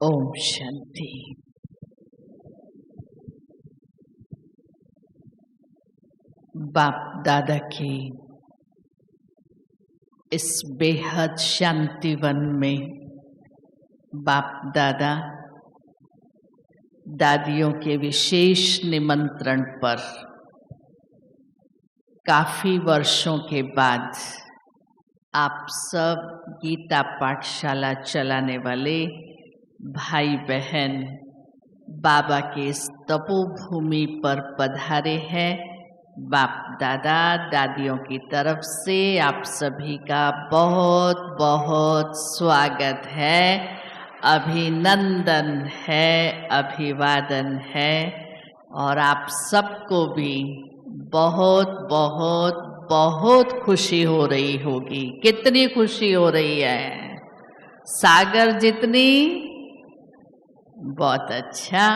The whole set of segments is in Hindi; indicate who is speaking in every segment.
Speaker 1: ओम शांति। बाप दादा की इस बेहद शांतिवन में बाप दादा दादियों के विशेष निमंत्रण पर काफी वर्षों के बाद आप सब गीता पाठशाला चलाने वाले भाई बहन बाबा के इस तपोभूमि पर पधारे हैं। बाप दादा दादियों की तरफ से आप सभी का बहुत बहुत स्वागत है, अभिनंदन है, अभिवादन है। और आप सबको भी बहुत बहुत बहुत खुशी हो रही होगी। कितनी खुशी हो रही है? सागर जितनी? बहुत अच्छा।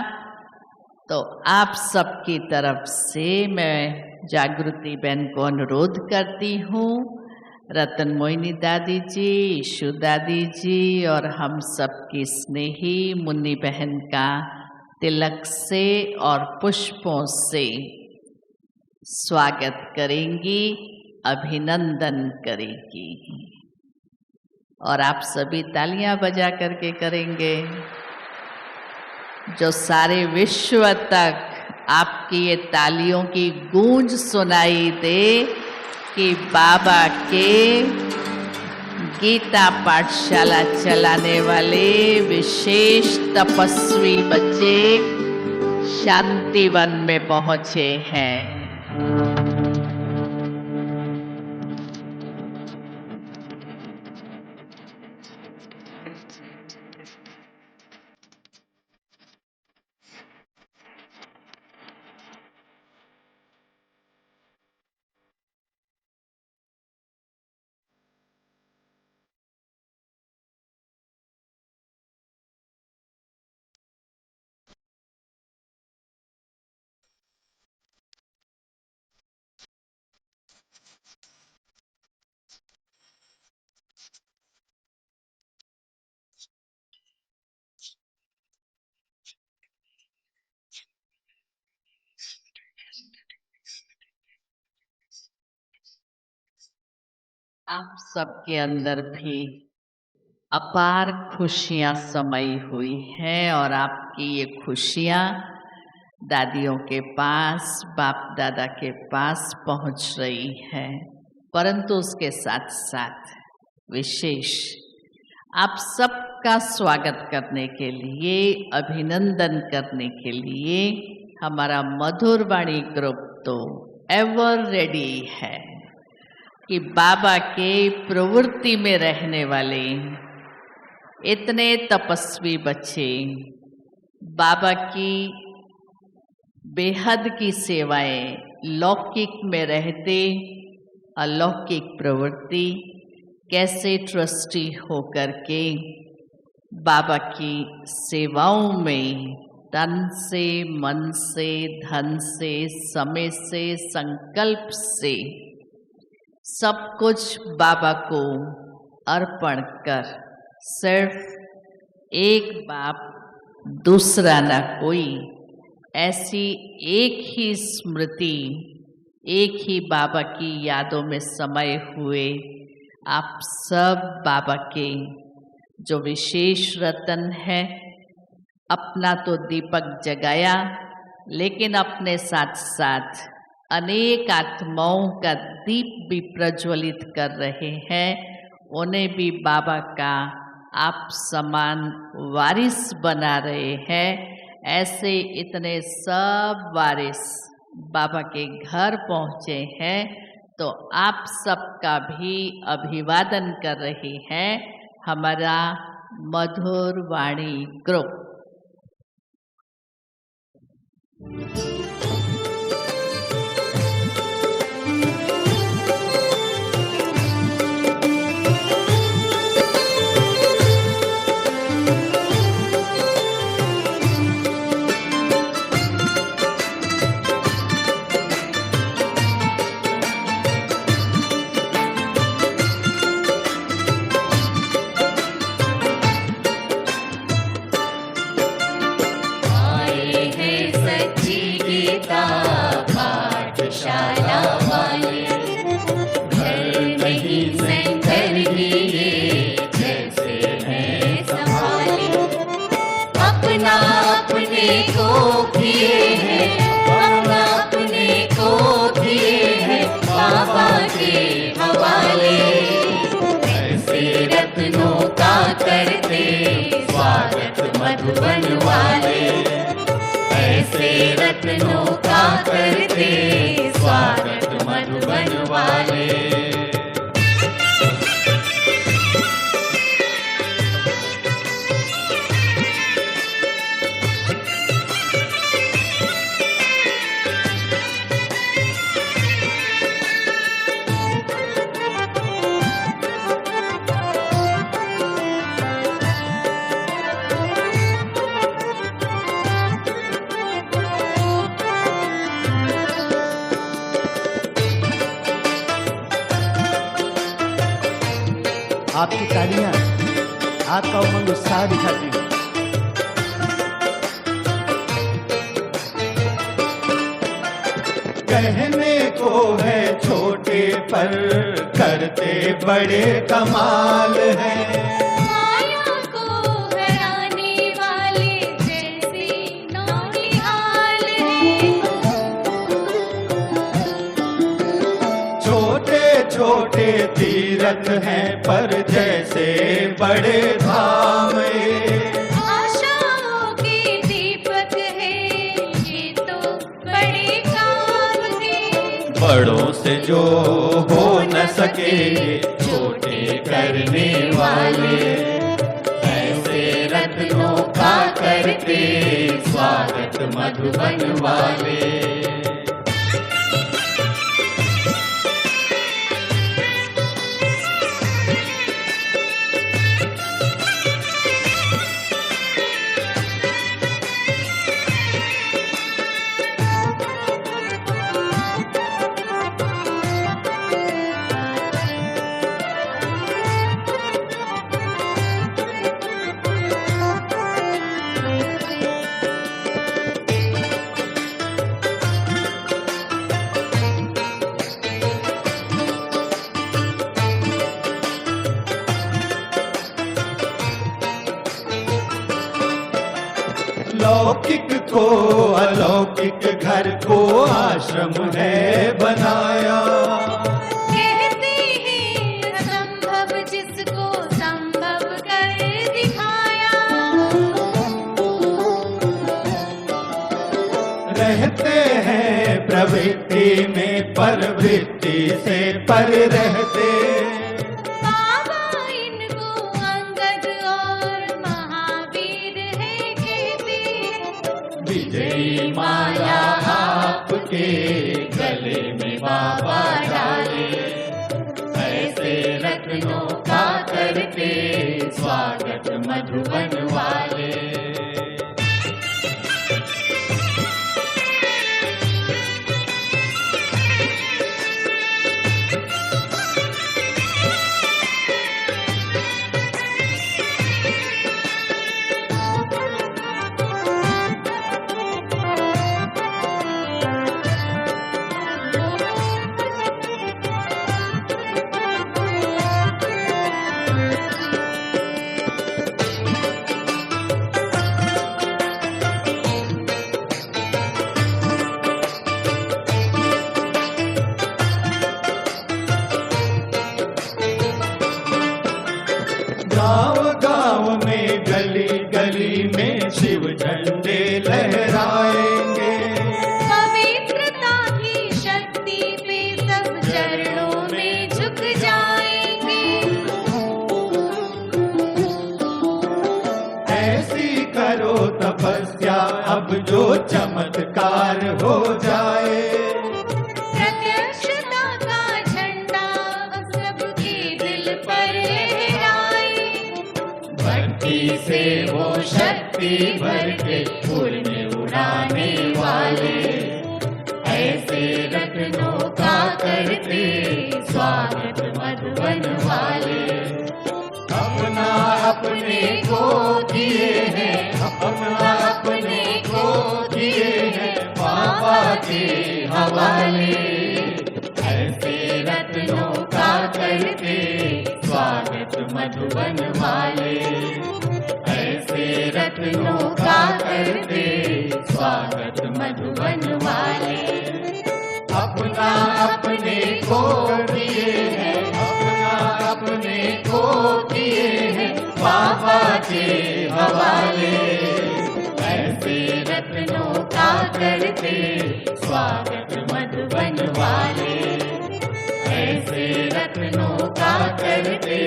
Speaker 1: तो आप सबकी तरफ से मैं जागृति बहन को अनुरोध करती हूँ, रतन मोहिनी दादी जी, ईशु दादी जी और हम सबकी स्नेही मुन्नी बहन का तिलक से और पुष्पों से स्वागत करेंगी, अभिनंदन करेंगी। और आप सभी तालियां बजा करके करेंगे, जो सारे विश्व तक आपकी ये तालियों की गूंज सुनाई दे कि बाबा के गीता पाठशाला चलाने वाले विशेष तपस्वी बच्चे शांतिवन में पहुंचे हैं। आप सबके अंदर भी अपार खुशियां समाई हुई हैं और आपकी ये खुशियां दादियों के पास, बाप दादा के पास पहुंच रही है। परंतु उसके साथ साथ विशेष आप सबका स्वागत करने के लिए, अभिनंदन करने के लिए हमारा मधुर वाणी ग्रुप तो एवर रेडी है कि बाबा के प्रवृत्ति में रहने वाले इतने तपस्वी बच्चे बाबा की बेहद की सेवाएं लौकिक में रहते अलौकिक प्रवृत्ति कैसे ट्रस्टी होकर के बाबा की सेवाओं में तन से, मन से, धन से, समय से, संकल्प से सब कुछ बाबा को अर्पण कर सिर्फ एक बाप दूसरा न कोई, ऐसी एक ही स्मृति, एक ही बाबा की यादों में समाये हुए आप सब बाबा के जो विशेष रतन है। अपना तो दीपक जगाया, लेकिन अपने साथ साथ अनेक आत्माओं का दीप भी प्रज्वलित कर रहे हैं। उन्हें भी बाबा का आप समान वारिस बना रहे हैं। ऐसे इतने सब वारिस बाबा के घर पहुँचे हैं, तो आप सबका भी अभिवादन कर रही हैं हमारा मधुर वाणी ग्रुप।
Speaker 2: घर ही ये जैसे हैं संभाले, अपना अपने को किए हैं, अपना अपने को किए हैं बाबा के हवाले। ऐसे रत्नों का करते स्वागत मधुबन वाले, ऐसे रत्नों का करते स्वागत मधुबन वाले।
Speaker 3: आपकी तालियां आपका उमंग उत्साह दिखाती हैं। कहने को है छोटे पर करते बड़े कमाल हैं।
Speaker 2: माया को हराने वाले जैसे नौनिहाल हैं।
Speaker 3: छोटे छोटे तीरथ हैं पर जैसे बड़े धाम ये।
Speaker 2: आशाओं के दीपक है ये तो बड़े काम के।
Speaker 3: बड़ों से जो हो न सके छोटे करने वाले,
Speaker 2: ऐसे रत्नों का करते स्वागत मधुबन वाले।
Speaker 3: लौकिक को अलौकिक घर को आश्रम है बनाया।
Speaker 2: कहते हैं असंभव जिसको संभव कर दिखाया।
Speaker 3: रहते हैं प्रवृत्ति में परवृत्ति से पर रहते।
Speaker 2: बाबा इनको अंगद और महावीर है कहते।
Speaker 3: विजयी माला आपके गले में बाबा डाले,
Speaker 2: ऐसे रत्नों का करते स्वागत मधुबन वाले।
Speaker 3: गांव गांव में गली गली में शिव झंडे लहराएंगे।
Speaker 2: पवित्रता की शक्ति पे सब चरणों में झुक जाएंगे।
Speaker 3: ऐसी करो तपस्या अब जो चमत्कार हो जाए।
Speaker 2: प्रत्यक्षता का झंडा अब सबके दिल पर लहराए। भक्ति से वो शक्ति भर के उड़ने उड़ाने वाले, ऐसे रत्नों का करते स्वागत मधुबन वाले।
Speaker 3: अपना
Speaker 2: अपने को किए हैं, अपना अपने को किए हैं बाबा के हवाले। ऐसे रत्नों का करते
Speaker 3: स्वागत मधुबन वाले, ऐसे रत्नों का करते स्वागत मधुबन वाले। अपना अपने को दिए हैं, अपना अपने को दिए हैं बाबा के हवाले, ऐसे रत्नों का करते स्वागत मधुबन वाले, ऐसे रत्नों का करते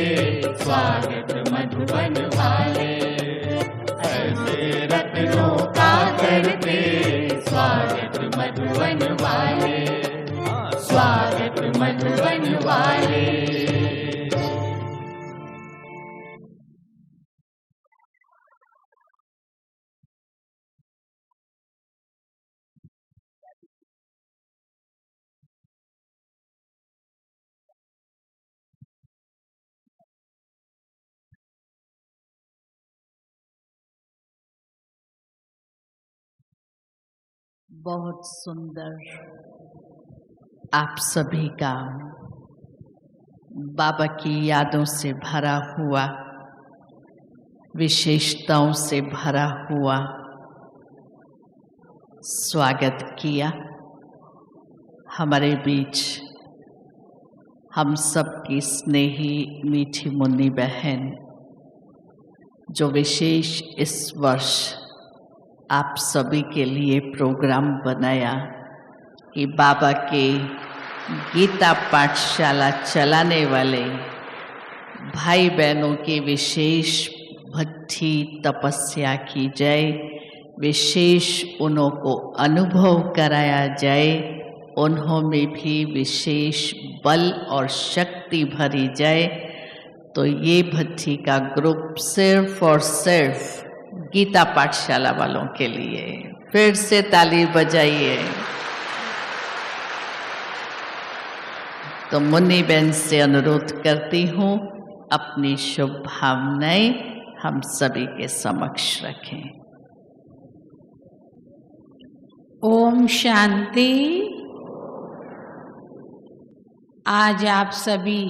Speaker 3: स्वागत मधुबन वाले, ऐसे रत्नों का करते स्वागत मधुबन वाले, स्वागत मधुबन वाले।
Speaker 1: बहुत सुंदर आप सभी का बाबा की यादों से भरा हुआ, विशेषताओं से भरा हुआ स्वागत किया। हमारे बीच हम सब की स्नेही मीठी मुन्नी बहन, जो विशेष इस वर्ष आप सभी के लिए प्रोग्राम बनाया कि बाबा के गीता पाठशाला चलाने वाले भाई बहनों की विशेष भक्ति तपस्या की जाए, विशेष उन्हों को अनुभव कराया जाए, उन्हों में भी विशेष बल और शक्ति भरी जाए। तो ये भक्ति का ग्रुप सिर्फ और सिर्फ गीता पाठशाला वालों के लिए, फिर से ताली बजाइए। तो मुन्नी बहन से अनुरोध करती हूँ अपनी शुभ भावनाएं हम सभी के समक्ष रखें।
Speaker 4: ओम शांति। आज आप सभी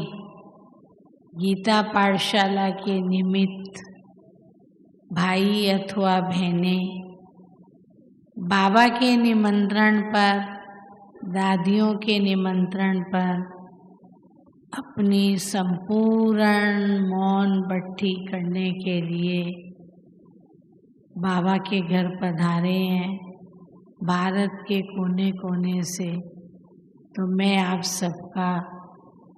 Speaker 4: गीता पाठशाला के निमित्त भाई अथवा बहनें बाबा के निमंत्रण पर, दादियों के निमंत्रण पर अपनी संपूर्ण मौन भट्टी करने के लिए बाबा के घर पधारे हैं, भारत के कोने कोने से। तो मैं आप सबका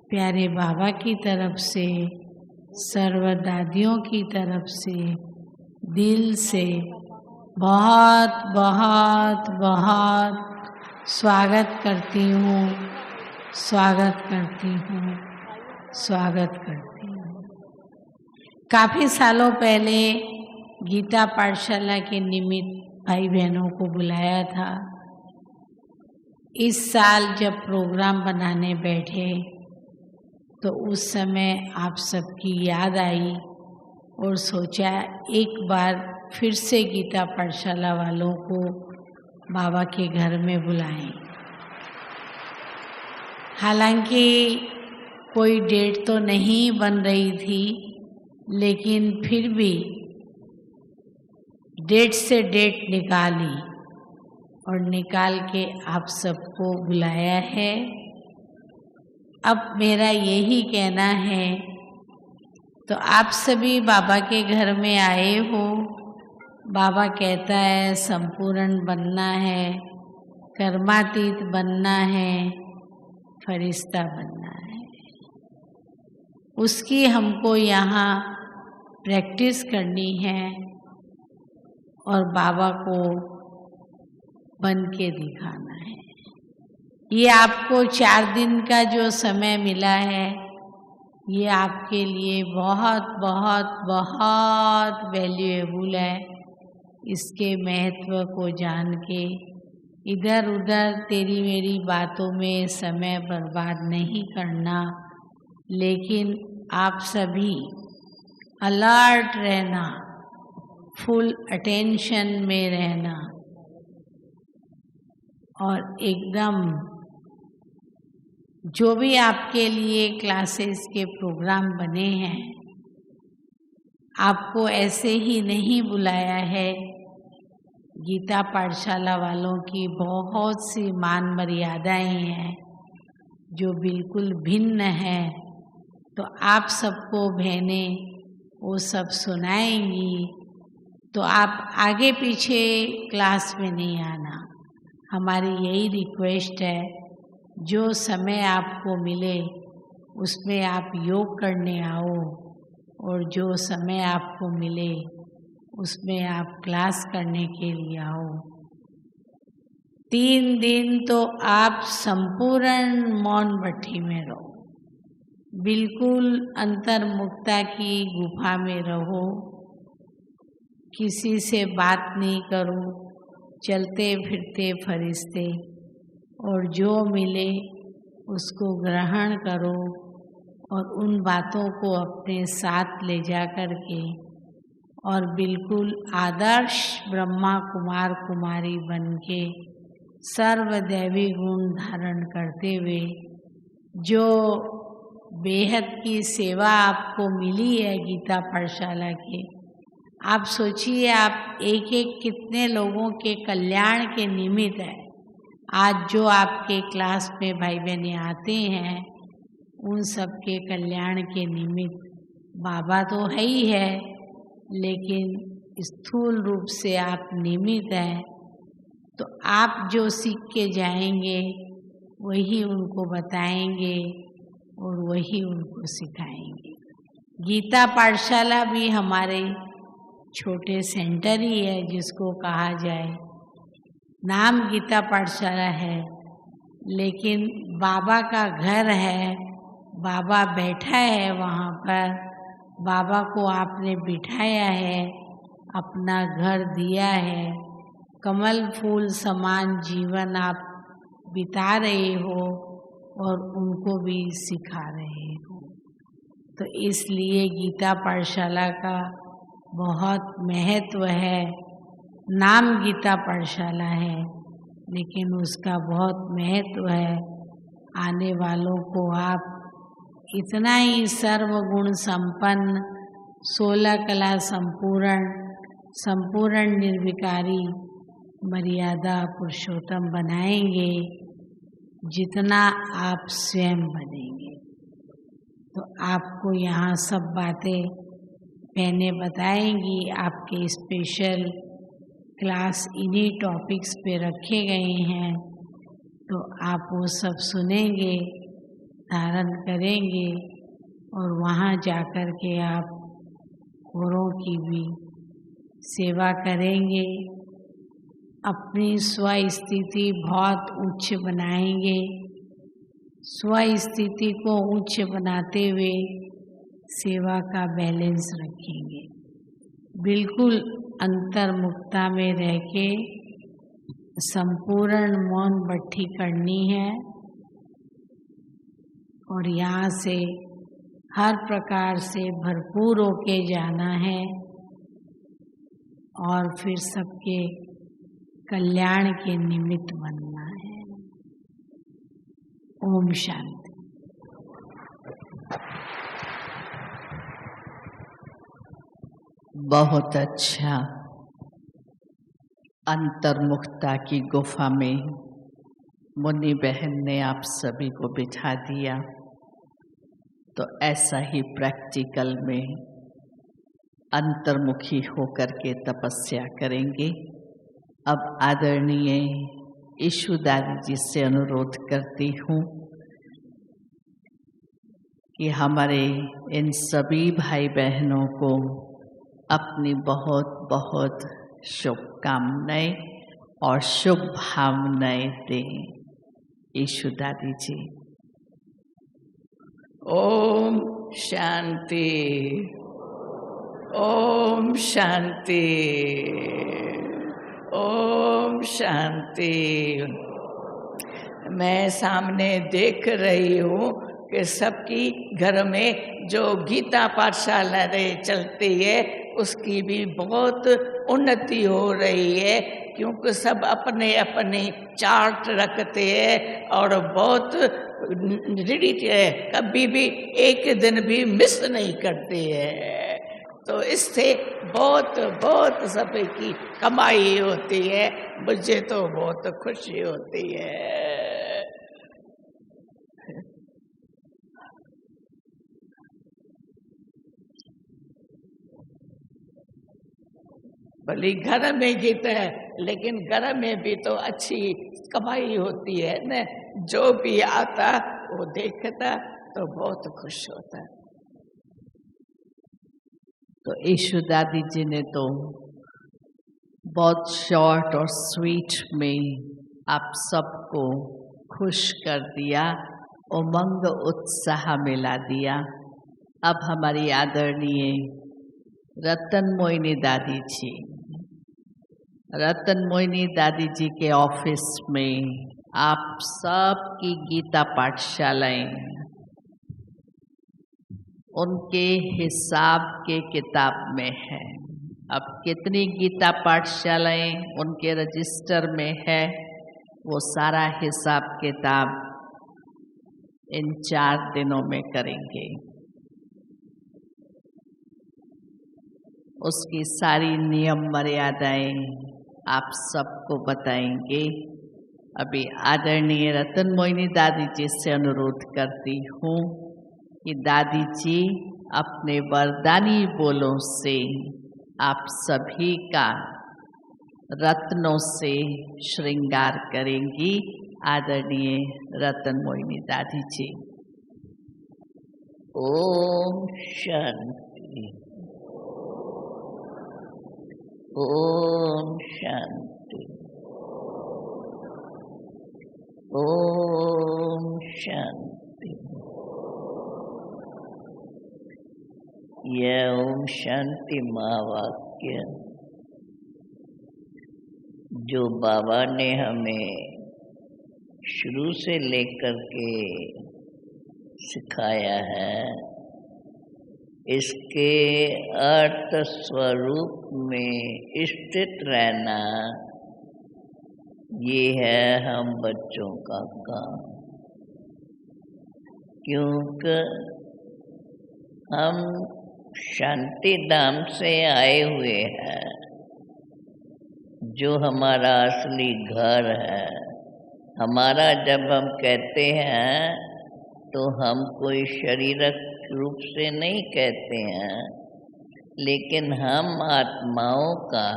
Speaker 4: प्यारे बाबा की तरफ से, सर्व दादियों की तरफ से दिल से बहुत बहुत बहुत स्वागत करती हूँ, स्वागत करती हूँ, स्वागत करती हूँ। काफ़ी सालों पहले गीता पाठशाला के निमित्त भाई बहनों को बुलाया था। इस साल जब प्रोग्राम बनाने बैठे तो उस समय आप सबकी याद आई और सोचा एक बार फिर से गीता पाठशाला वालों को बाबा के घर में बुलाएं। हालांकि कोई डेट तो नहीं बन रही थी, लेकिन फिर भी डेट से डेट निकाली और निकाल के आप सबको बुलाया है। अब मेरा यही कहना है, तो आप सभी बाबा के घर में आए हो। बाबा कहता है संपूर्ण बनना है, कर्मातीत बनना है, फरिश्ता बनना है। उसकी हमको यहाँ प्रैक्टिस करनी है और बाबा को बन के दिखाना है। ये आपको 4 दिन का जो समय मिला है, ये आपके लिए बहुत बहुत बहुत वैल्यूएबल है। इसके महत्व को जान के इधर उधर तेरी मेरी बातों में समय बर्बाद नहीं करना, लेकिन आप सभी अलर्ट रहना, फुल अटेंशन में रहना और एकदम जो भी आपके लिए क्लासेस के प्रोग्राम बने हैं, आपको ऐसे ही नहीं बुलाया है। गीता पाठशाला वालों की बहुत सी मान मर्यादाएं हैं जो बिल्कुल भिन्न है। तो आप सबको बहनें वो सब सुनाएंगी, तो आप आगे पीछे क्लास में नहीं आना। हमारी यही रिक्वेस्ट है, जो समय आपको मिले उसमें आप योग करने आओ, और जो समय आपको मिले उसमें आप क्लास करने के लिए आओ। 3 दिन तो आप संपूर्ण मौन भट्टी में रहो, बिल्कुल अंतर्मुक्ता की गुफा में रहो, किसी से बात नहीं करो, चलते फिरते फरिश्ते, और जो मिले उसको ग्रहण करो और उन बातों को अपने साथ ले जा कर के और बिल्कुल आदर्श ब्रह्मा कुमार कुमारी बन के सर्वदैवी गुण धारण करते हुए जो बेहद की सेवा आपको मिली है गीता पाठशाला के, आप सोचिए आप एक एक कितने लोगों के कल्याण के निमित्त है। आज जो आपके क्लास में भाई बहनें आते हैं उन सब के कल्याण के निमित्त बाबा तो है ही है, लेकिन स्थूल रूप से आप निमित्त हैं। तो आप जो सीख के जाएंगे वही उनको बताएंगे और वही उनको सिखाएंगे। गीता पाठशाला भी हमारे छोटे सेंटर ही है, जिसको कहा जाए। नाम गीता पाठशाला है, लेकिन बाबा का घर है, बाबा बैठा है वहाँ पर, बाबा को आपने बिठाया है, अपना घर दिया है, कमल फूल समान जीवन आप बिता रहे हो और उनको भी सिखा रहे हो। तो इसलिए गीता पाठशाला का बहुत महत्व है। नाम गीता पाठशाला है, लेकिन उसका बहुत महत्व है। आने वालों को आप इतना ही सर्वगुण संपन्न, 16 कला संपूर्ण निर्विकारी मर्यादा पुरुषोत्तम बनाएंगे जितना आप स्वयं बनेंगे। तो आपको यहाँ सब बातें मैंने बताएंगी। आपके स्पेशल क्लास इन्हीं टॉपिक्स पे रखे गए हैं, तो आप वो सब सुनेंगे, धारण करेंगे और वहाँ जाकर के आप औरों की भी सेवा करेंगे। अपनी स्व स्थिति बहुत उच्च बनाएंगे। स्व स्थिति को उच्च बनाते हुए सेवा का बैलेंस रखेंगे। बिल्कुल अंतर्मुक्ता में रह के संपूर्ण मौन भट्टी करनी है और यहाँ से हर प्रकार से भरपूर होके जाना है और फिर सबके कल्याण के निमित्त बनना है। ओम शांति।
Speaker 1: बहुत अच्छा। अंतर्मुक्ता की गुफा में मुन्नी बहन ने आप सभी को बिठा दिया, तो ऐसा ही प्रैक्टिकल में अंतर्मुखी होकर के तपस्या करेंगे। अब आदरणीय ईशु दादी जी से अनुरोध करती हूँ कि हमारे इन सभी भाई बहनों को अपनी बहुत बहुत शुभकामनाएं और शुभ भावनाएं दें। ईशु दादी जी। ओम शांति, ओम शांति, ओम शांति। मैं सामने देख रही हूँ कि सबकी घर में जो गीता पाठशाला चलती है उसकी भी बहुत उन्नति हो रही है,
Speaker 4: क्योंकि सब अपने अपने चार्ट रखते हैं और बहुत रेडी है, कभी भी एक दिन भी मिस नहीं करते हैं। तो इससे बहुत बहुत सब की कमाई होती है, मुझे तो बहुत खुशी होती है। भले घर में जीते हैं, लेकिन घर में भी तो अच्छी कमाई होती है न। जो भी आता वो देखता तो बहुत खुश होता।
Speaker 1: तो ईशु दादी जी ने तो बहुत शॉर्ट और स्वीट में आप सबको खुश कर दिया, उमंग उत्साह मिला दिया। अब हमारी आदरणीय रतन मोहिनी दादी जी, रतन मोहिनी दादी जी के ऑफिस में आप सबकी गीता पाठशालाएं उनके हिसाब के किताब में है। अब कितनी गीता पाठशालाएं उनके रजिस्टर में है, वो सारा हिसाब किताब इन 4 दिनों में करेंगे। उसकी सारी नियम मर्यादाएं आप सबको बताएंगे। अभी आदरणीय रतन मोहिनी दादी जी से अनुरोध करती हूँ कि दादी जी अपने वरदानी बोलों से आप सभी का रत्नों से श्रृंगार करेंगी। आदरणीय रतन मोहिनी दादी जी। ओम शांति, ओम शांति, ओम शांति। यह ओम शांति महावाक्य जो बाबा ने हमें शुरू से लेकर के सिखाया है, इसके अर्थ स्वरूप में स्थित रहना, ये है हम बच्चों का काम। क्योंकि हम शांति धाम से आए हुए हैं, जो हमारा असली घर है। हमारा जब हम कहते हैं तो हम कोई शारीरिक रूप से नहीं कहते हैं, लेकिन हम आत्माओं का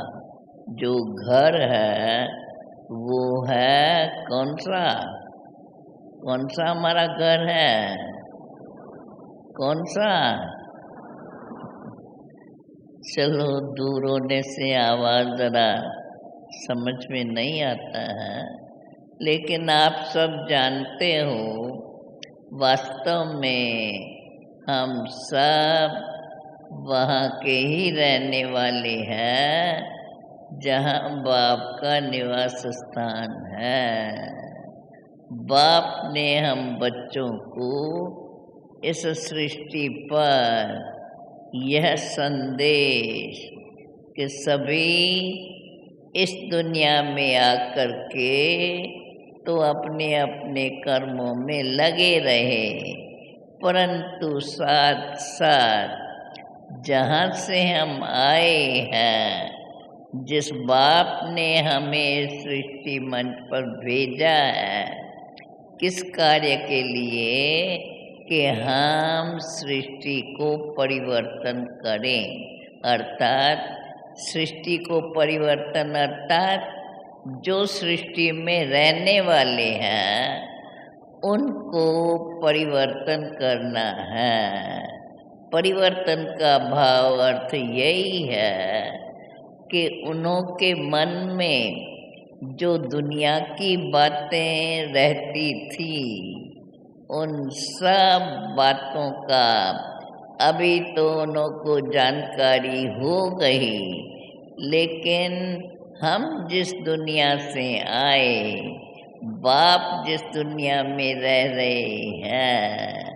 Speaker 1: जो घर है वो है कौन सा? कौन सा हमारा घर है? कौन सा? चलो, दूर होने से आवाज जरा समझ में नहीं आता है, लेकिन आप सब जानते हो वास्तव में हम सब वहाँ के ही रहने वाले हैं जहाँ बाप का निवास स्थान है। बाप ने हम बच्चों को इस सृष्टि पर यह संदेश कि सभी इस दुनिया में आकर के तो अपने अपने कर्मों में लगे रहे, परंतु साथ साथ जहाँ से हम आए हैं, जिस बाप ने हमें सृष्टि मंच पर भेजा है, किस कार्य के लिए? कि हम सृष्टि को परिवर्तन करें। अर्थात सृष्टि को परिवर्तन अर्थात जो सृष्टि में रहने वाले हैं उनको परिवर्तन करना है। परिवर्तन का भाव अर्थ यही है कि उन्हों के मन में जो दुनिया की बातें रहती थी, उन सब बातों का अभी तो उन्हों को जानकारी हो गई, लेकिन हम जिस दुनिया से आए, बाप जिस दुनिया में रह रहे हैं,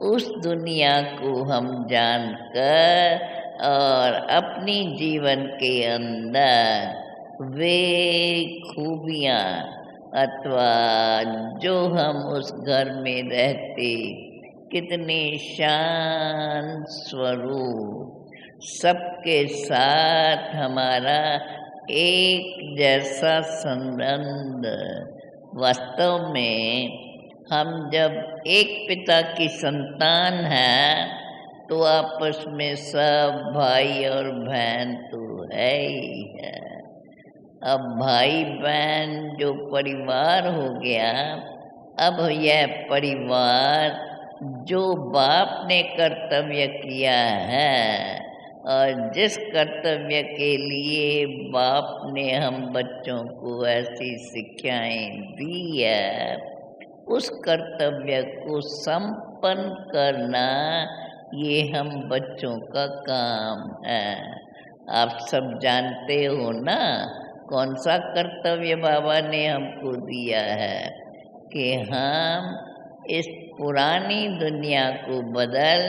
Speaker 1: उस दुनिया को हम जानकर और अपनी जीवन के अंदर
Speaker 5: वे खूबियाँ अथवा जो हम उस घर में रहते कितने शांत स्वरूप, सबके साथ हमारा एक जैसा संबंध। वास्तव में हम जब एक पिता की संतान हैं तो आपस में सब भाई और बहन तो है ही है। अब भाई बहन जो परिवार हो गया, अब यह परिवार जो बाप ने कर्तव्य किया है और जिस कर्तव्य के लिए बाप ने हम बच्चों को ऐसी शिक्षाएं दी है, उस कर्तव्य को संपन्न करना ये हम बच्चों का काम है। आप सब जानते हो ना कौन सा कर्तव्य बाबा ने हमको दिया है कि हम इस पुरानी दुनिया को बदल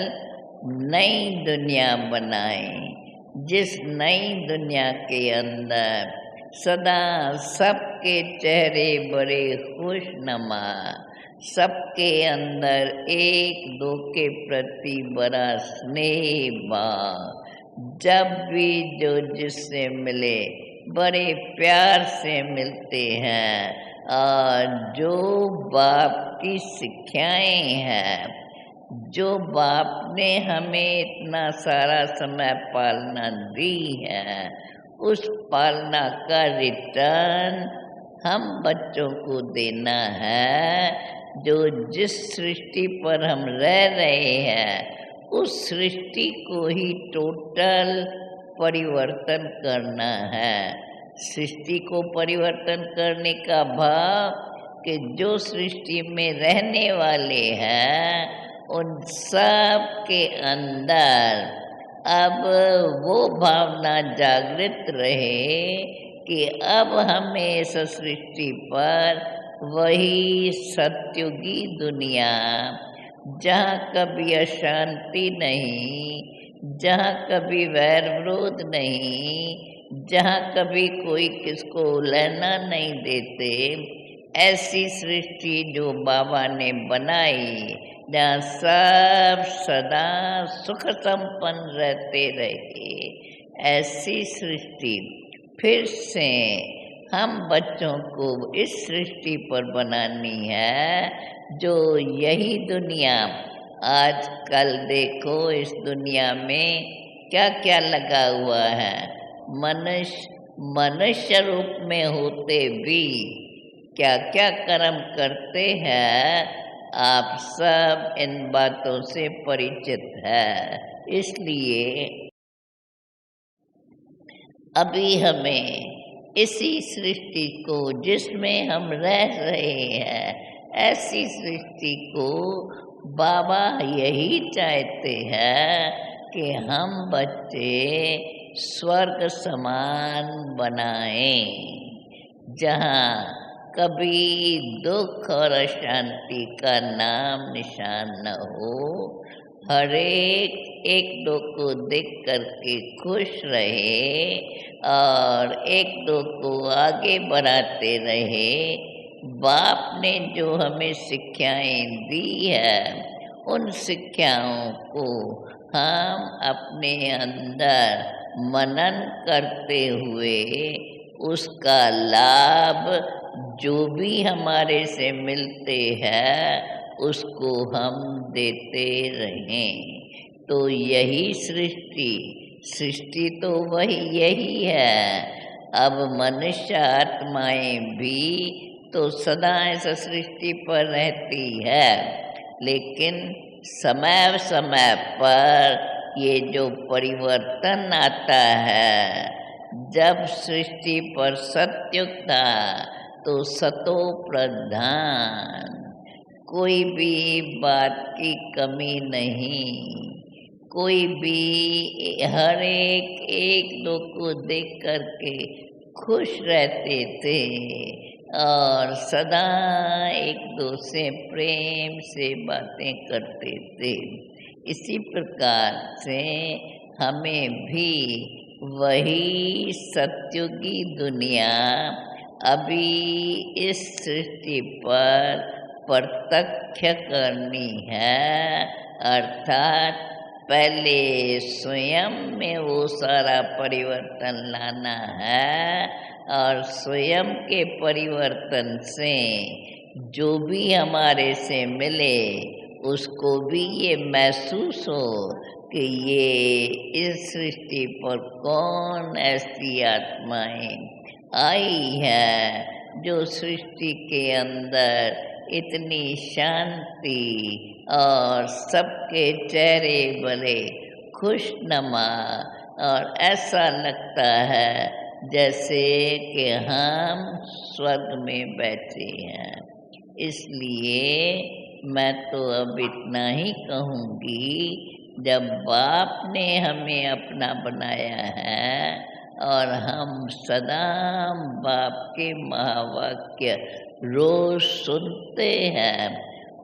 Speaker 5: नई दुनिया बनाएं, जिस नई दुनिया के अंदर सदा सबके चेहरे बड़े खुशनुमा, सबके अंदर एक दो के प्रति बड़ा स्नेह भाव, जब भी जो जिससे मिले बड़े प्यार से मिलते हैं, और जो बाप की शिक्षाएं हैं, जो बाप ने हमें इतना सारा समय पालना दी है, उस पालना का रिटर्न हम बच्चों को देना है। जो जिस सृष्टि पर हम रह रहे हैं उस सृष्टि को ही टोटल परिवर्तन करना है। सृष्टि को परिवर्तन करने का भाव कि जो सृष्टि में रहने वाले हैं उन सब के अंदर अब वो भावना जागृत रहे कि अब हमें इस सृष्टि पर वही सत्युगी दुनिया, जहाँ कभी अशांति नहीं, जहाँ कभी वैर विरोध नहीं, जहाँ कभी कोई किसको लेना नहीं देते, ऐसी सृष्टि जो बाबा ने बनाई, जहाँ सब सदा सुख संपन्न रहते रहे, ऐसी सृष्टि फिर से हम बच्चों को इस सृष्टि पर बनानी है। जो यही दुनिया आजकल देखो, इस दुनिया में क्या क्या लगा हुआ है। मनुष्य रूप में होते भी क्या क्या कर्म करते हैं, आप सब इन बातों से परिचित है। इसलिए अभी हमें इसी सृष्टि को, जिसमें हम रह रहे हैं, ऐसी सृष्टि को बाबा यही चाहते हैं कि हम बच्चे स्वर्ग समान बनाएं, जहाँ कभी दुख और अशांति का नाम निशान न हो। हर एक दो को देख करके खुश रहे और एक दो को आगे बढ़ाते रहे। बाप ने जो हमें शिक्षाएं दी है, उन शिक्षाओं को हम अपने अंदर मनन करते हुए उसका लाभ जो भी हमारे से मिलते हैं उसको हम देते रहें। तो यही सृष्टि तो वही यही है। अब मनुष्य आत्माएं भी तो सदा इस सृष्टि पर रहती है, लेकिन समय समय पर ये जो परिवर्तन आता है, जब सृष्टि पर सत्युग था तो सतो प्रधान, कोई भी बात की कमी नहीं, कोई भी हर एक दो को देख करके खुश रहते थे और सदा एक दो से प्रेम से बातें करते थे। इसी प्रकार से हमें भी वही सत्युगी दुनिया अभी इस सृष्टि पर प्रत्यक्ष करनी है, अर्थात पहले स्वयं में वो सारा परिवर्तन लाना है और स्वयं के परिवर्तन से जो भी हमारे से मिले उसको भी ये महसूस हो कि ये इस सृष्टि पर कौन ऐसी आत्माएं आई है जो सृष्टि के अंदर इतनी शांति और सबके चेहरे बड़े खुशनुमा और ऐसा लगता है जैसे कि हम स्वर्ग में बैठे हैं। इसलिए मैं तो अब इतना ही कहूँगी, जब बाप ने हमें अपना बनाया है और हम सदा बाप के महावाक्य रोज सुनते हैं,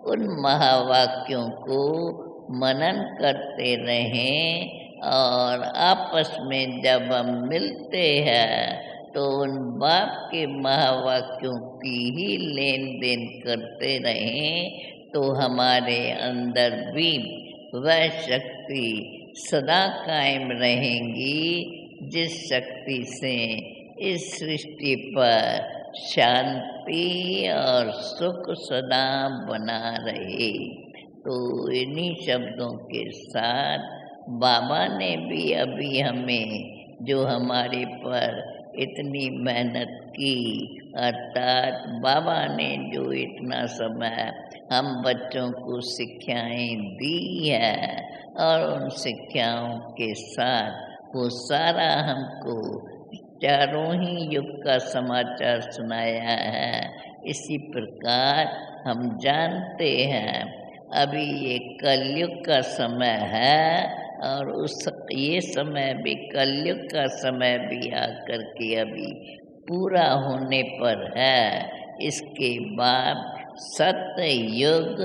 Speaker 5: उन महावाक्यों को मनन करते रहें और आपस में जब हम मिलते हैं तो उन बाप के महावाक्यों की ही लेन देन करते रहें, तो हमारे अंदर भी वह शक्ति सदा कायम रहेंगी जिस शक्ति से इस सृष्टि पर शांति और सुख सदा बना रहे। तो इन्हीं शब्दों के साथ बाबा ने भी अभी हमें जो हमारे पर इतनी मेहनत की, अर्थात बाबा ने जो इतना समय हम बच्चों को शिक्षाएं दी है और उन शिक्षाओं के साथ वो सारा हमको चारों ही युग का समाचार सुनाया है। इसी प्रकार हम जानते हैं अभी ये कलयुग का समय है और ये समय भी कलयुग का समय भी आकर के अभी पूरा होने पर है। इसके बाद सत्य युग,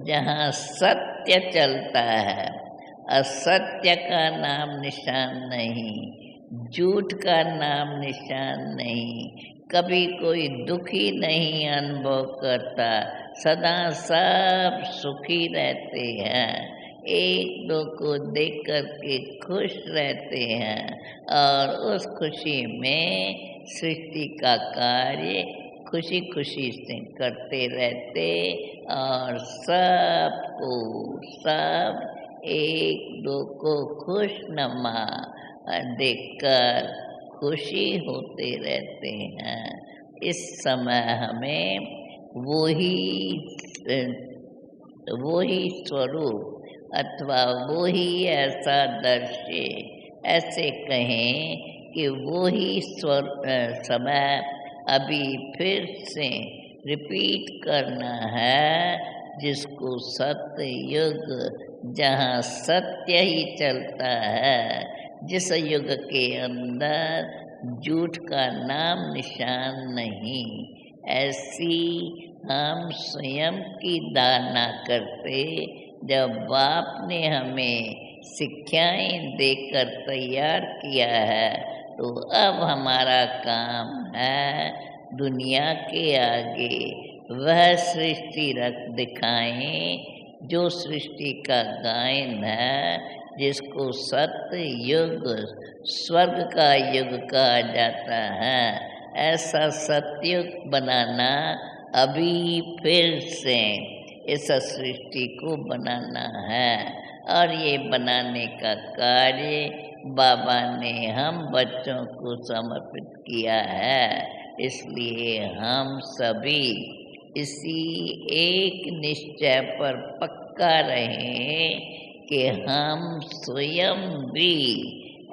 Speaker 5: जहाँ सत्य चलता है, असत्य का नाम निशान नहीं, झूठ का नाम निशान नहीं, कभी कोई दुखी नहीं अनुभव करता, सदा सब सुखी रहते हैं, एक दो को देख कर के खुश रहते हैं और उस खुशी में सृष्टि का कार्य खुशी खुशी से करते रहते और सबको सब एक दो को खुशनुमा देखकर खुशी होते रहते हैं। इस समय हमें वही स्वरूप अथवा वही ऐसा दृश्य, ऐसे कहें कि वही समय अभी फिर से रिपीट करना है, जिसको सत्य युग, जहाँ सत्य ही चलता है, जिस युग के अंदर झूठ का नाम निशान नहीं, ऐसी हम स्वयं की धारणा करते जब बाप ने हमें शिक्षाएं देकर तैयार किया है, तो अब हमारा काम है दुनिया के आगे वह सृष्टि रख दिखाएं जो सृष्टि का गायन है, जिसको सत्य युग, स्वर्ग का युग कहा जाता है। ऐसा सत्युग बनाना अभी फिर से इस सृष्टि को बनाना है और ये बनाने का कार्य बाबा ने हम बच्चों को समर्पित किया है। इसलिए हम सभी इसी एक निश्चय पर पक्का रहें कि हम स्वयं भी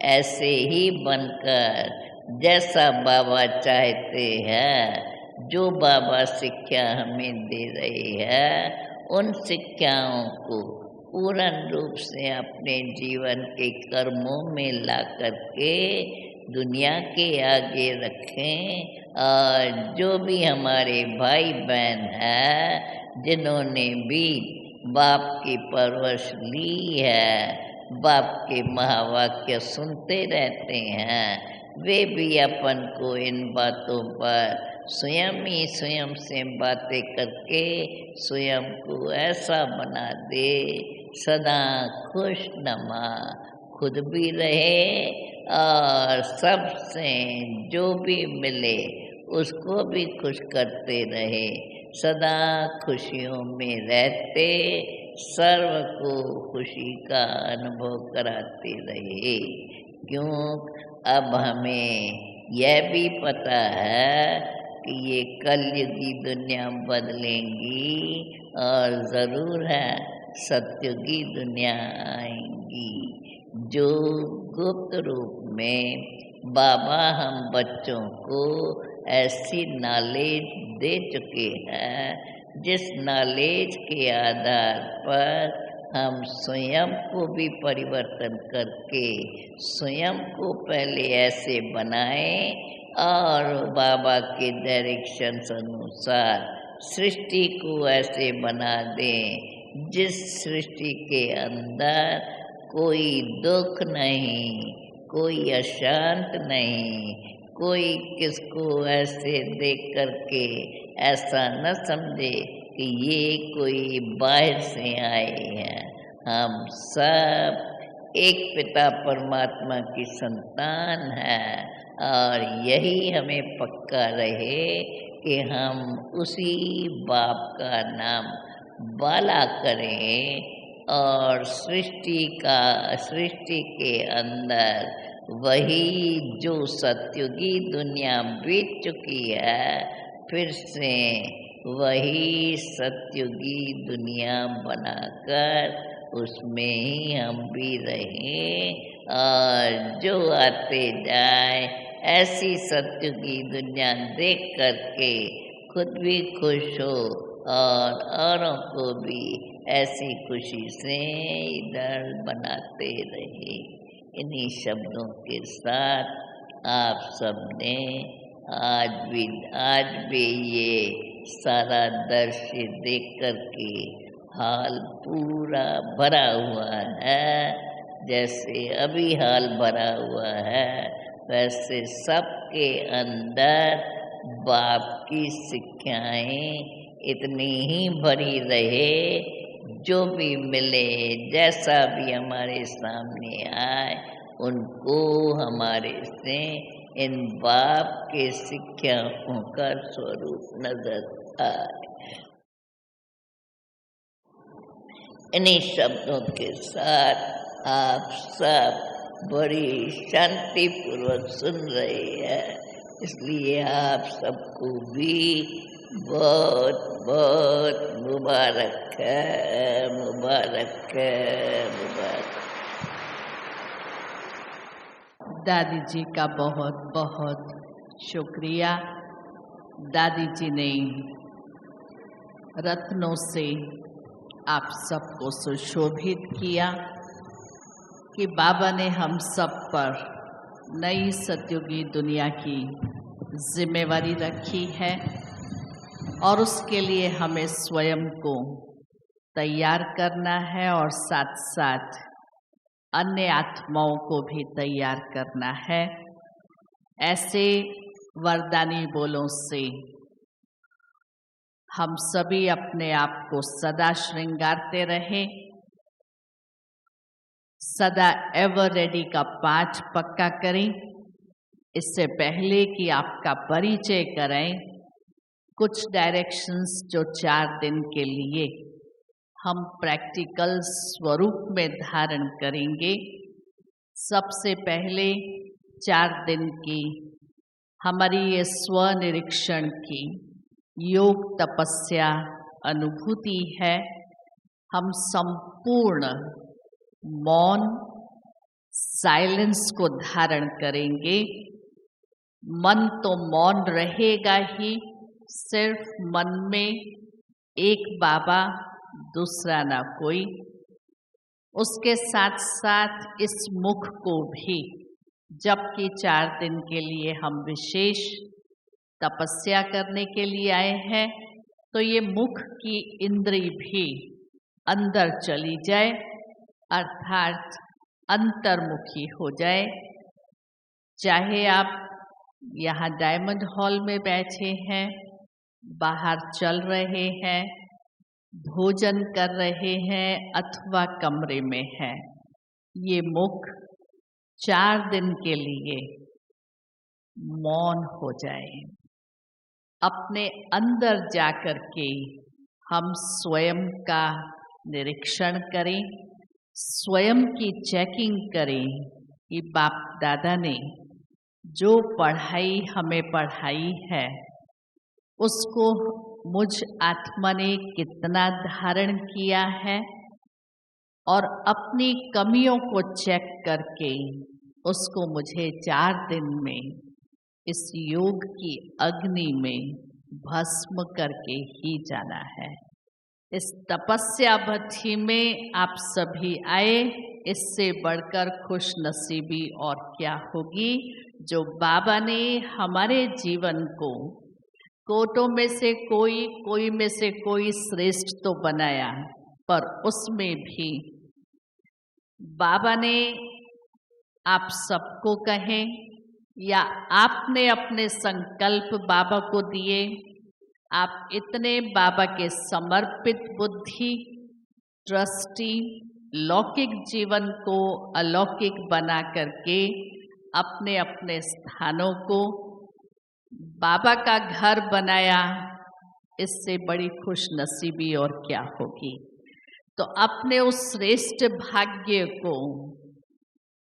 Speaker 5: ऐसे ही बनकर जैसा बाबा चाहते हैं, जो बाबा शिक्षा हमें दे रहे हैं, उन शिक्षाओं को पूर्ण रूप से अपने जीवन के कर्मों में ला करके दुनिया के आगे रखें। और जो भी हमारे भाई बहन हैं जिन्होंने भी बाप की परवरिश ली है, बाप के महावाक्य सुनते रहते हैं, वे भी अपन को इन बातों पर स्वयं ही स्वयं से बातें करके स्वयं को ऐसा बना दे, सदा खुश नमा खुद भी रहे और सबसे जो भी मिले उसको भी खुश करते रहे, सदा खुशियों में रहते सर्व को खुशी का अनुभव कराते रहे। क्यों अब हमें यह भी पता है कि ये कलयुगी दुनिया बदलेंगी और ज़रूर है सत्युगी दुनिया आएंगी, जो गुप्त रूप में बाबा हम बच्चों को ऐसी नॉलेज दे चुके हैं, जिस नॉलेज के आधार पर हम स्वयं को भी परिवर्तन करके स्वयं को पहले ऐसे बनाएं और बाबा के डायरेक्शंस अनुसार सृष्टि को ऐसे बना दें जिस सृष्टि के अंदर कोई दुख नहीं, कोई अशांत नहीं, कोई किसको ऐसे देख करके ऐसा न समझे कि ये कोई बाहर से आए हैं। हम सब एक पिता परमात्मा की संतान हैं और यही हमें पक्का रहे कि हम उसी बाप का नाम बाला करें और सृष्टि के अंदर वही जो सत्युगी दुनिया बीत चुकी है, फिर से वही सत्युगी दुनिया बनाकर उसमें ही हम भी रहें और जो आते जाए ऐसी सत्युगी दुनिया देख करके खुद भी खुश हो और औरों को भी ऐसी खुशी से इधर बनाते रहे। इन्हीं शब्दों के साथ आप सबने आज भी ये सारा दृश्य देख कर के हाल पूरा भरा हुआ है, जैसे अभी हाल भरा हुआ है वैसे सबके अंदर बाप की शिक्षाएं इतनी ही भरी रहे, जो भी मिले जैसा भी हमारे सामने आए उनको हमारे से इन बाप के शिक्षाओं का स्वरूप नजर आए। इन्हीं शब्दों के साथ आप सब बड़ी शांति पूर्वक सुन रहे हैं, इसलिए आप सबको भी बहुत बहुत मुबारक है, मुबारक है, मुबारक।
Speaker 1: दादी जी का बहुत बहुत शुक्रिया। दादी जी ने रत्नों से आप सबको सुशोभित किया कि बाबा ने हम सब पर नई सत्युगी दुनिया की जिम्मेवारी रखी है और उसके लिए हमें स्वयं को तैयार करना है और साथ साथ अन्य आत्माओं को भी तैयार करना है। ऐसे वरदानी बोलों से हम सभी अपने आप को सदा श्रृंगारते रहें, सदा एवर रेडी का 5 पक्का करें। इससे पहले कि आपका परिचय करें, कुछ डायरेक्शंस जो 4 दिन के लिए हम प्रैक्टिकल स्वरूप में धारण करेंगे। सबसे पहले 4 दिन की हमारी ये स्वनिरीक्षण की योग तपस्या अनुभूति है। हम संपूर्ण मौन साइलेंस को धारण करेंगे। मन तो मौन रहेगा ही, सिर्फ मन में एक बाबा, दूसरा ना कोई। उसके साथ साथ इस मुख को भी, जबकि 4 दिन के लिए हम विशेष तपस्या करने के लिए आए हैं, तो ये मुख की इंद्री भी अंदर चली जाए, अर्थात अंतर्मुखी हो जाए। चाहे आप यहाँ डायमंड हॉल में बैठे हैं, बाहर चल रहे हैं, भोजन कर रहे हैं अथवा कमरे में हैं, ये मुख 4 दिन के लिए मौन हो जाए। अपने अंदर जाकर के हम स्वयं का निरीक्षण करें, स्वयं की चेकिंग करें कि बाप दादा ने जो पढ़ाई हमें पढ़ाई है उसको मुझ आत्मा ने कितना धारण किया है, और अपनी कमियों को चेक करके उसको मुझे 4 दिन में इस योग की अग्नि में भस्म करके ही जाना है। इस तपस्या भट्ठी में आप सभी आए, इससे बढ़कर खुश नसीबी और क्या होगी। जो बाबा ने हमारे जीवन को कोटों में से कोई में से कोई श्रेष्ठ तो बनाया, पर उसमें भी बाबा ने आप सबको कहें या आपने अपने संकल्प बाबा को दिए, आप इतने बाबा के समर्पित बुद्धि, ट्रस्टी, लौकिक जीवन को अलौकिक बना करके अपने अपने स्थानों को बाबा का घर बनाया, इससे बड़ी खुश नसीबी और क्या होगी। तो अपने उस श्रेष्ठ भाग्य को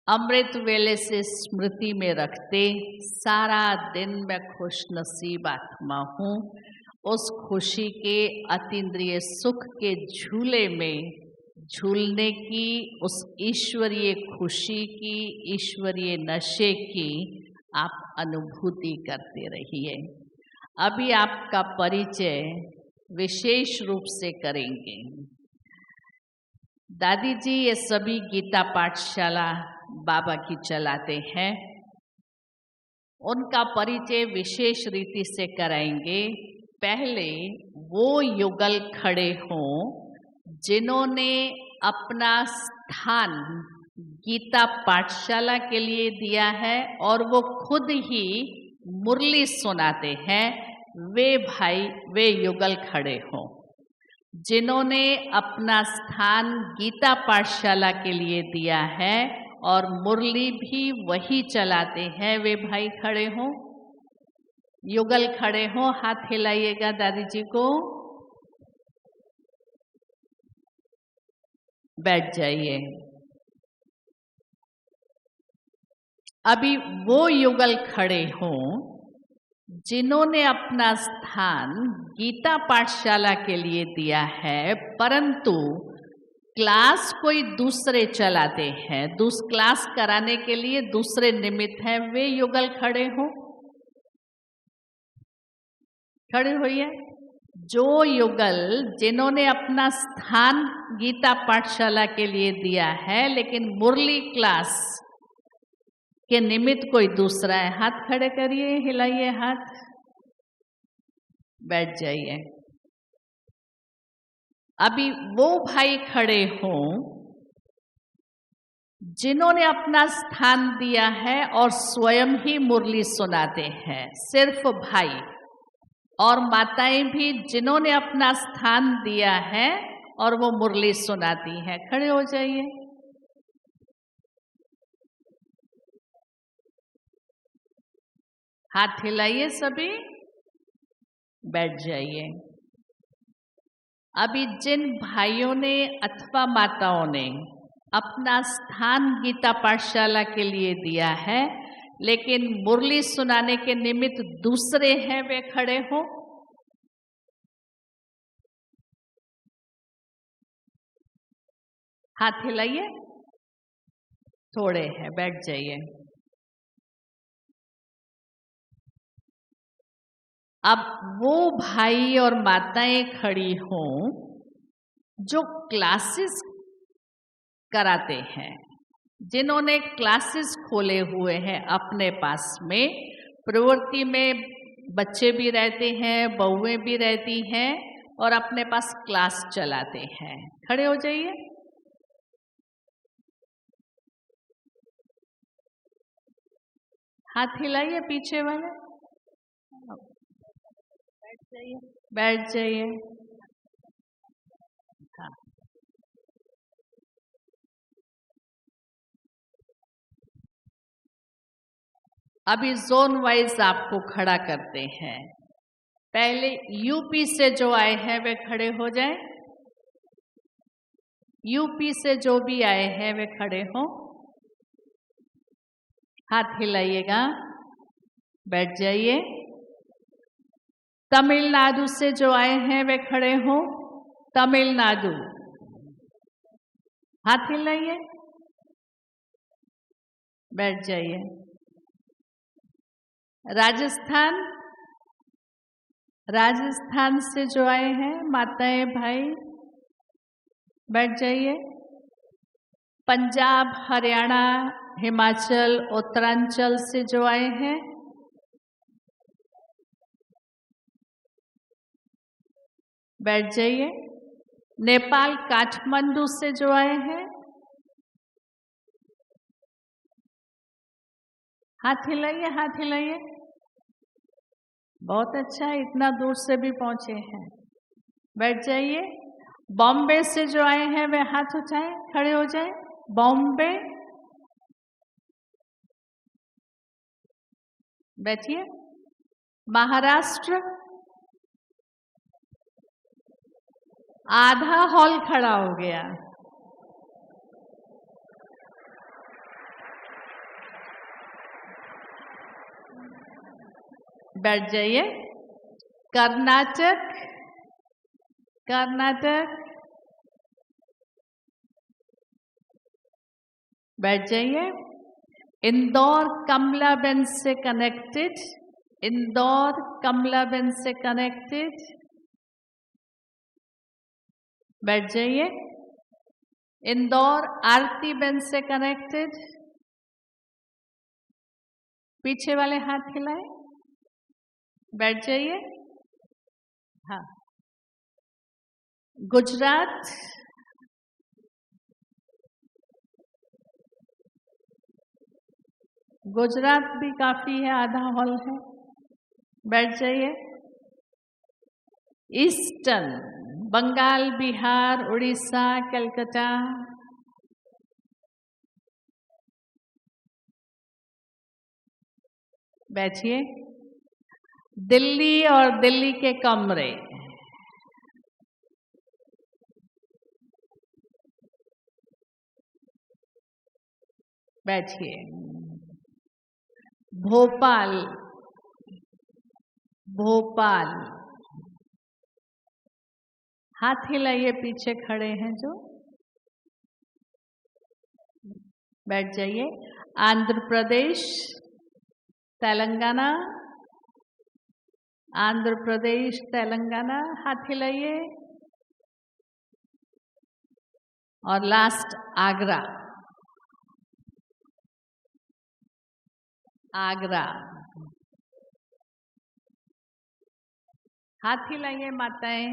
Speaker 1: अमृत वेले से स्मृति में रखते सारा दिन मैं खुश नसीब आत्मा हूँ, उस खुशी के अतीन्द्रिय सुख के झूले में झूलने की, उस ईश्वरीय खुशी की, ईश्वरीय नशे की आप अनुभूति करते रहिए। अभी आपका परिचय विशेष रूप से करेंगे। दादी जी ये सभी गीता पाठशाला बाबा की चलाते हैं, उनका परिचय विशेष रीति से कराएंगे। पहले वो युगल खड़े हों जिन्होंने अपना स्थान गीता पाठशाला के लिए दिया है और वो खुद ही मुरली सुनाते हैं। वे भाई, वे युगल खड़े हों जिन्होंने अपना स्थान गीता पाठशाला के लिए दिया है और मुरली भी वही चलाते हैं। वे भाई खड़े हों, युगल खड़े हों, हाथ हिलाइएगा दादी जी को। बैठ जाइए। अभी वो युगल खड़े हों जिन्होंने अपना स्थान गीता पाठशाला के लिए दिया है, परंतु क्लास कोई दूसरे चलाते हैं, क्लास कराने के लिए दूसरे निमित्त हैं। वे युगल खड़े हों, खड़े होइए। जो युगल जिन्होंने अपना स्थान गीता पाठशाला के लिए दिया है लेकिन मुरली क्लास के निमित्त कोई दूसरा है, हाथ खड़े करिए, हिलाइए हाथ, बैठ जाइए। अभी वो भाई खड़े हों जिन्होंने अपना स्थान दिया है और स्वयं ही मुरली सुनाते हैं। सिर्फ भाई और माताएं भी जिन्होंने अपना स्थान दिया है और वो मुरली सुनाती हैं। खड़े हो जाइए। हाथ हिलाइए सभी, बैठ जाइए। अभी जिन भाइयों ने अथवा माताओं ने अपना स्थान गीता पाठशाला के लिए दिया है लेकिन मुरली सुनाने के निमित्त दूसरे हैं, वे खड़े हो। हाथ हिलाइए, थोड़े हैं, बैठ जाइए। अब वो भाई और माताएं खड़ी हों जो क्लासेस कराते हैं, जिन्होंने क्लासेस खोले हुए हैं अपने पास में। प्रवृत्ति में बच्चे भी रहते हैं, बहुएं भी रहती हैं और अपने पास क्लास चलाते हैं। खड़े हो जाइए। हाथ हिलाइए पीछे वाले। बैठ जाइए, बैठ जाइए। हाँ। अभी जोन वाइज आपको खड़ा करते हैं। पहले यूपी से जो आए हैं वे खड़े हो जाएं। यूपी से जो भी आए हैं वे खड़े हो, हाथ हिलाइएगा, बैठ जाइए। तमिलनाडु से जो आए हैं वे खड़े हो, तमिलनाडु, हाथ हिलाइए, बैठ जाइए। राजस्थान, राजस्थान से जो आए हैं माताएं भाई, बैठ जाइए। पंजाब, हरियाणा, हिमाचल, उत्तरांचल से जो आए हैं, बैठ जाइए। नेपाल, काठमांडू से जो आए हैं, हाथ हिलाइए, हाथ हिलाइए। बहुत अच्छा, इतना दूर से भी पहुंचे हैं, बैठ जाइए। बॉम्बे से जो आए हैं वे हाथ उठाएं, खड़े हो जाएं। बॉम्बे, बैठिए। महाराष्ट्र, आधा हॉल खड़ा हो गया। बैठ जाइए। कर्नाटक, कर्नाटक, बैठ जाइए। इंदौर कमलाबेन से कनेक्टेड, इंदौर कमलाबेन से कनेक्टेड, बैठ जाइए। इंदौर आरतीबेन से कनेक्टेड, पीछे वाले हाथ हिलाए, बैठ जाइए। हाँ। गुजरात, गुजरात भी काफी है, आधा हॉल है, बैठ जाइए। ईस्टर्न, बंगाल, बिहार, उड़ीसा, कलकत्ता, बैठिए। दिल्ली और दिल्ली के कमरे, बैठिए। भोपाल, भोपाल, हाथ हिलाइए पीछे खड़े हैं जो, बैठ जाइए। आंध्र प्रदेश, तेलंगाना, आंध्र प्रदेश, तेलंगाना, हाथ हिलाइए। और लास्ट आगरा, आगरा, हाथ हिलाइए माताएं।